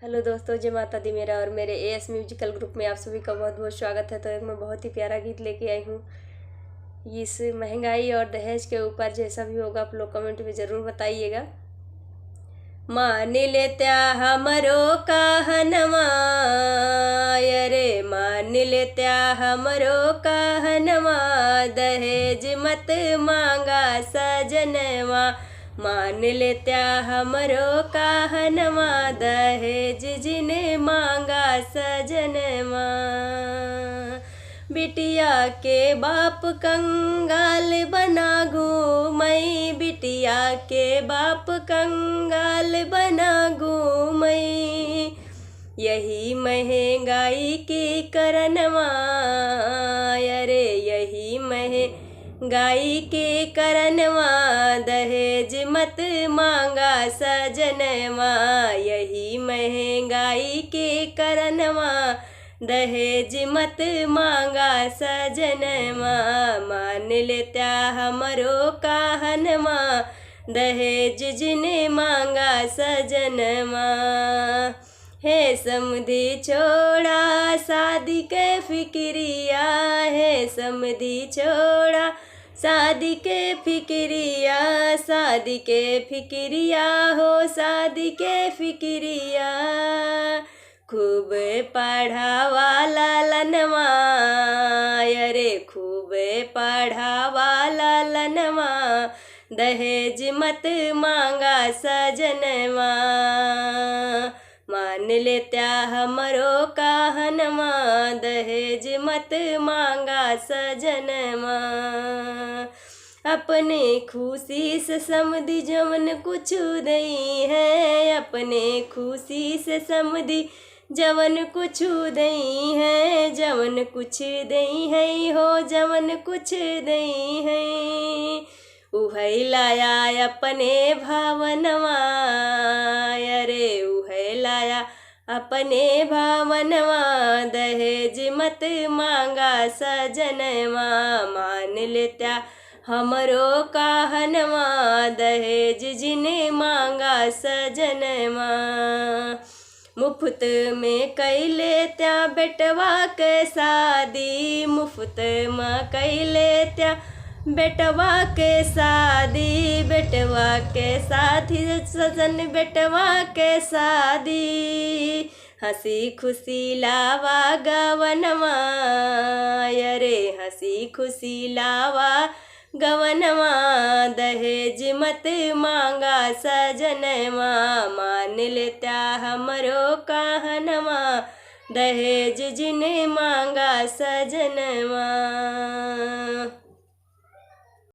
Hello दोस्तों, जय माता दी। मेरा और मेरे एएस म्यूजिकल ग्रुप में आप सभी का बहुत बहुत स्वागत है। तो एक मैं बहुत ही प्यारा गीत लेके आई हूँ। इस महंगाई और दहेज के ऊपर जैसा भी होगा आप लोग कमेंट में ज़रूर बताइएगा। मान लेत्या हमरो कहनवा, अरे मान लेत्या हमरो कहनवा, दहेज मत मांगा सजनवा। मान लेत्या हमरो कहनवा, दहेज जिने मांगा सजनवा। बिटिया के बाप कंगाल बना घूमई, बिटिया के बाप कंगाल बना घूमई। यही महंगाई की करनवा, अरे यही महंगाई के करनवा, दहेज मत मांगा सजनवा। यही महंगाई के करनवा, दहेज मत मांगा सजनवा। मान लेत्या हमरो कहनवा, दहेज जिने मांगा सजनवा। हे समधी छोड़ा शादी के फिक्रिया, हे समधी छोड़ा शादी के फिक्रिया, शादी के फिक्रिया हो शादी के फिक्रिया। खूब पढ़ावा लालनवा, अरे खूब पढ़ावा लालनवा, दहेज मत मांगा सजनवा। मान लेत्या हमरो कहनवा, दहेज मत मांगा सजनवा। अपने खुशी से समधी जवन कुछ दई है, अपने खुशी से समधी जवन कुछ दई है, जवन कुछ दई है हो जवन कुछ दई है। उहै लाया अपने भावनवा, अरे उहै लाया अपने भावनवा, दहेज मत मांगा सजनवा। मान लेत्या हमरो कहनवा, दहेज जिने मांगा सजनवा। मुफ्त में कैले त्या बेटवा के शादी, मुफ्त में कैले त्या बेटवा के शादी, बेटवा के साथी सजन बेटवा के शादी। हंसी खुशी लावा गवनवा, अरे हंसी खुशी लावा गवनवा, दहेज मत मांगा सजनवा। मान लेत्या हमरो कहनवा, दहेज जिने मांगा सजनवा।